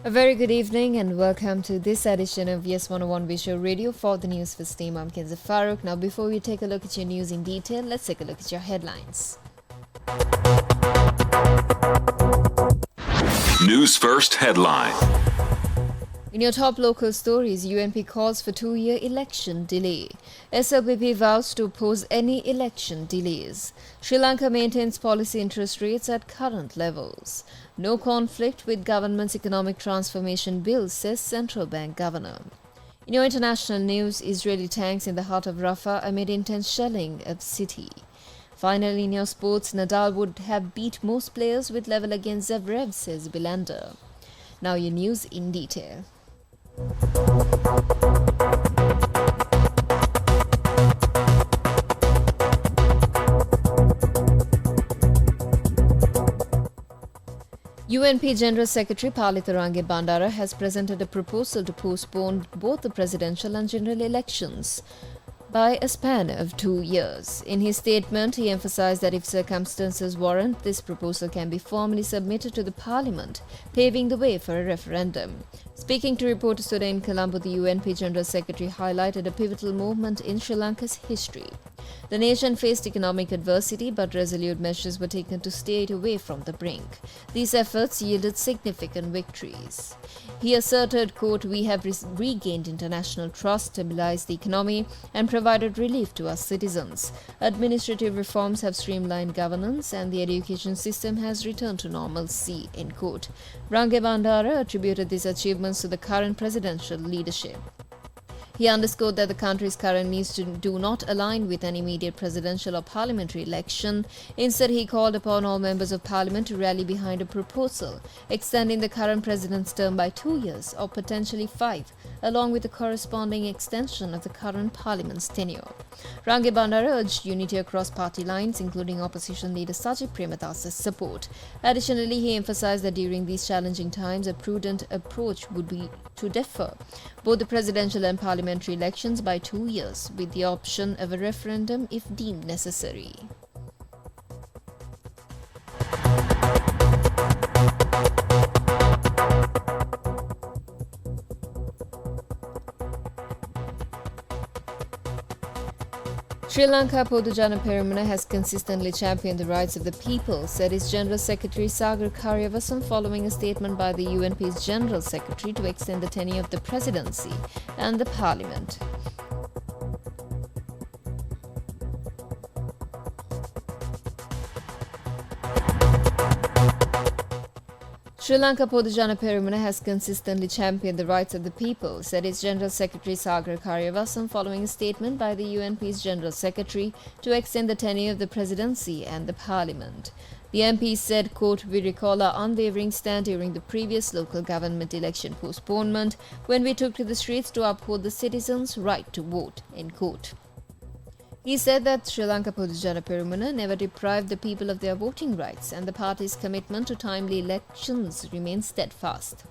A very good evening and welcome to this edition of YES101 Visual Radio for the Newsfirst team. I'm Kenza Farouk. Now, before we take a look at your news in detail, let's take a look at your headlines. News First headline. In your top local stories, UNP calls for 2-year election delay. SLPP vows to oppose any election delays. Sri Lanka maintains policy interest rates at current levels. No conflict with government's economic transformation bill, says central bank governor. In your international news, Israeli tanks in the heart of Rafah amid intense shelling of city. Finally, in your sports, Nadal would have beat most players with level against Zverev, says Bilander. Now your news in detail. UNP General Secretary Palitharange Bandara has presented a proposal to postpone both the presidential and general elections by a span of 2 years. In his statement, he emphasized that if circumstances warrant, this proposal can be formally submitted to the Parliament, paving the way for a referendum. Speaking to reporters today in Colombo, the UNP General Secretary highlighted a pivotal moment in Sri Lanka's history. The nation faced economic adversity, but resolute measures were taken to steer it away from the brink. These efforts yielded significant victories. He asserted, quote, "We have regained international trust, stabilized the economy, and provided relief to our citizens. Administrative reforms have streamlined governance, and the education system has returned to normalcy," end quote. Range Bandara attributed these achievements to the current presidential leadership. He underscored that the country's current needs do not align with an immediate presidential or parliamentary election. Instead, he called upon all members of parliament to rally behind a proposal extending the current president's term by 2 years or potentially 5, along with the corresponding extension of the current parliament's tenure. Range Bandara urged unity across party lines, including opposition leader Sajid Premadasa's support. Additionally, he emphasized that during these challenging times, a prudent approach would be to defer both the presidential and parliamentary elections by 2 years, with the option of a referendum if deemed necessary. Sri Lanka Podujana Peramuna has consistently championed the rights of the people, said its General Secretary Sagar Karyavasan following a statement by the UNP's General Secretary to extend the tenure of the presidency and the parliament. Sri Lanka Podujana Peramuna has consistently championed the rights of the people, said its General Secretary Sagar Karyavasan following a statement by the UNP's General Secretary to extend the tenure of the presidency and the parliament. The MP said, quote, "We recall our unwavering stand during the previous local government election postponement when we took to the streets to uphold the citizens' right to vote," end quote. He said that Sri Lanka Podujana Peramuna never deprived the people of their voting rights, and the party's commitment to timely elections remains steadfast.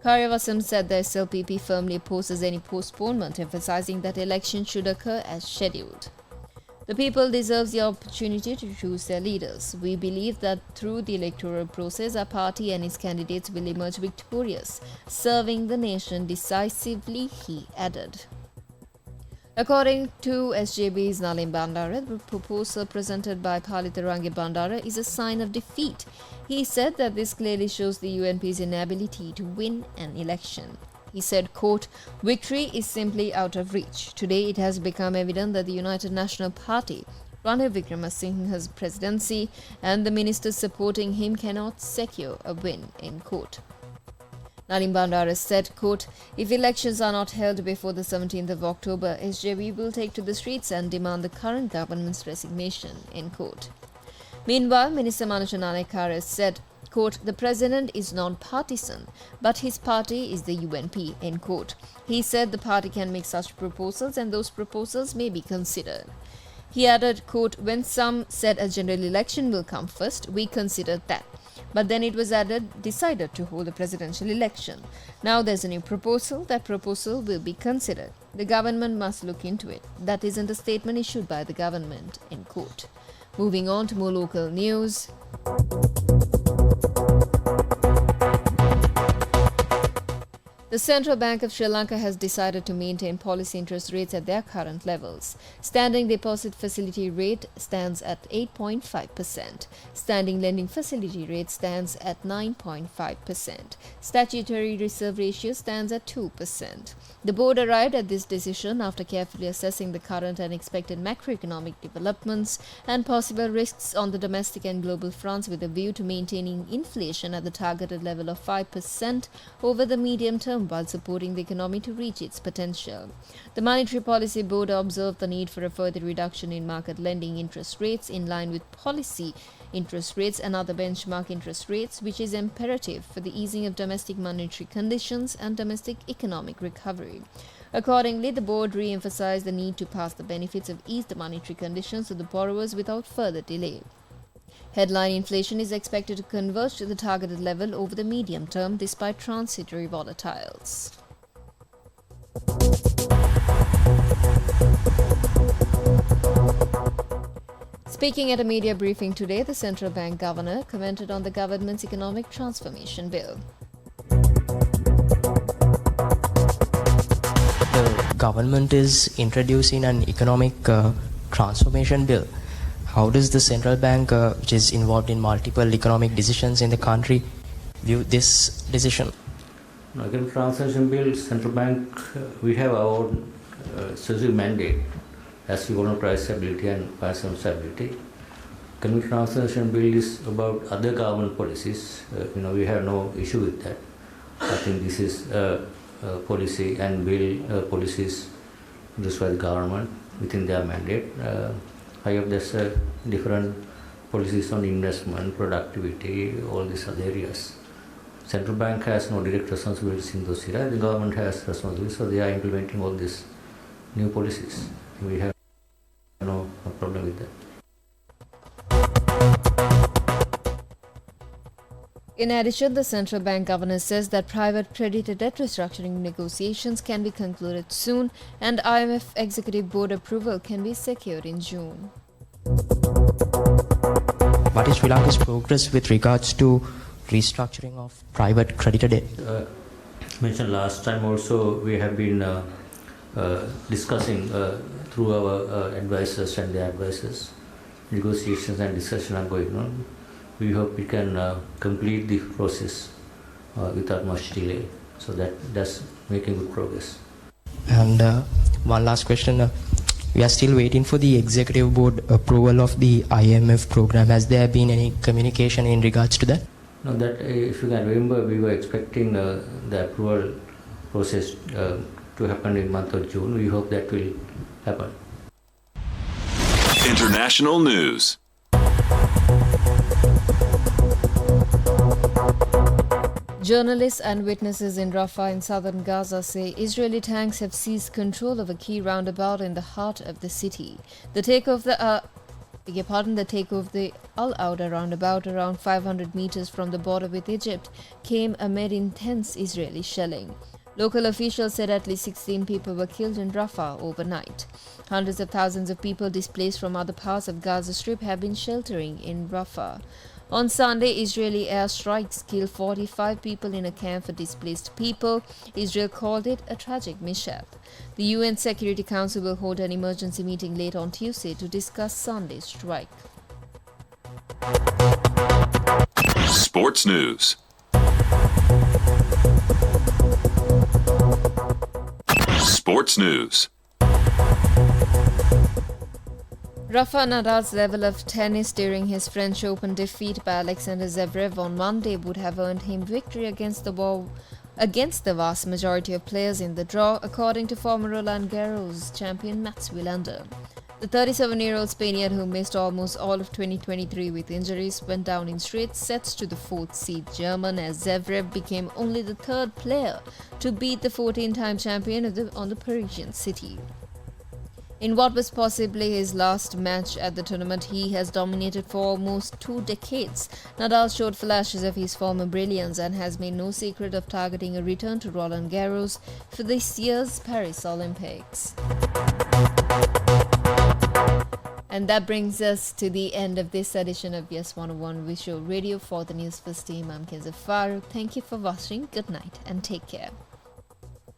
Karyavasan said the SLPP firmly opposes any postponement, emphasizing that elections should occur as scheduled. The people deserves the opportunity to choose their leaders. We believe that through the electoral process, our party and its candidates will emerge victorious, serving the nation decisively, he added. According to SJB's Nalin Bandara, the proposal presented by Palitharange Bandara is a sign of defeat. He said that this clearly shows the UNP's inability to win an election. He said, quote, "Victory is simply out of reach. Today it has become evident that the United National Party, Ranil Wickremesinghe's presidency, and the ministers supporting him cannot secure a win," end quote. Nalin Bandara said, quote, "If elections are not held before the 17th of October, SJB will take to the streets and demand the current government's resignation," end quote. Meanwhile, Minister Manuja Nanekara said, quote, "The president is non-partisan, but his party is the UNP," end quote. He said the party can make such proposals and those proposals may be considered. He added, quote, "When some said a general election will come first, we considered that. But then it was decided to hold a presidential election. Now there's a new proposal. That proposal will be considered. The government must look into it. That isn't a statement issued by the government," end quote. Moving on to more local news. The Central Bank of Sri Lanka has decided to maintain policy interest rates at their current levels. Standing deposit facility rate stands at 8.5%. Standing lending facility rate stands at 9.5%. Statutory reserve ratio stands at 2%. The board arrived at this decision after carefully assessing the current and expected macroeconomic developments and possible risks on the domestic and global fronts with a view to maintaining inflation at the targeted level of 5% over the medium term while supporting the economy to reach its potential. The Monetary Policy Board observed the need for a further reduction in market lending interest rates in line with policy interest rates and other benchmark interest rates, which is imperative for the easing of domestic monetary conditions and domestic economic recovery. Accordingly, the board re-emphasized the need to pass the benefits of eased monetary conditions to the borrowers without further delay. Headline inflation is expected to converge to the targeted level over the medium term despite transitory volatiles. Speaking at a media briefing today, the central bank governor commented on the government's economic transformation bill. The government is introducing an economic transformation bill. How does the central bank, which is involved in multiple economic decisions in the country, view this decision? Economic transformation bill, central bank, we have our own specific mandate as we know price stability and financial stability. Economic transformation bill is about other government policies. We have no issue with that. I think this is policy and bill policies introduced by the government within their mandate. I have there's different policies on investment, productivity, all these other areas. Central bank has no direct responsibilities in those areas. The government has responsibilities, so they are implementing all these new policies. We have no problem with that. In addition, the central bank governor says that private credit debt restructuring negotiations can be concluded soon and IMF executive board approval can be secured in June. What is Sri Lanka's progress with regards to restructuring of private creditor debt? Mentioned last time also, we have been discussing through our advisors and their advisors. Negotiations and discussion are going on. We hope we can complete the process without much delay. So that's making good progress. And one last question. We are still waiting for the executive board approval of the IMF program. Has there been any communication in regards to that? No, that if you can remember, we were expecting the approval process to happen in the month of June. We hope that will happen. International news. Journalists and witnesses in Rafah in southern Gaza say Israeli tanks have seized control of a key roundabout in the heart of the city. The take of the Al Auda roundabout around 500 meters from the border with Egypt came amid intense Israeli shelling. Local officials said at least 16 people were killed in Rafah overnight. Hundreds of thousands of people displaced from other parts of Gaza Strip have been sheltering in Rafah. On Sunday, Israeli airstrikes killed 45 people in a camp for displaced people. Israel called it a tragic mishap. The UN Security Council will hold an emergency meeting late on Tuesday to discuss Sunday's strike. Sports news. Sports news. Rafa Nadal's level of tennis during his French Open defeat by Alexander Zverev on Monday would have earned him victory against the vast majority of players in the draw, according to former Roland Garros champion Mats Wilander. The 37-year-old Spaniard, who missed almost all of 2023 with injuries, went down in straight sets to the fourth-seed German as Zverev became only the third player to beat the 14-time champion on the Parisian city. In what was possibly his last match at the tournament, he has dominated for almost 2 decades. Nadal showed flashes of his former brilliance and has made no secret of targeting a return to Roland Garros for this year's Paris Olympics. And that brings us to the end of this edition of YES101 Visual Radio. For the Newsfirst team, I'm Kenza Farooq. Thank you for watching. Good night and take care.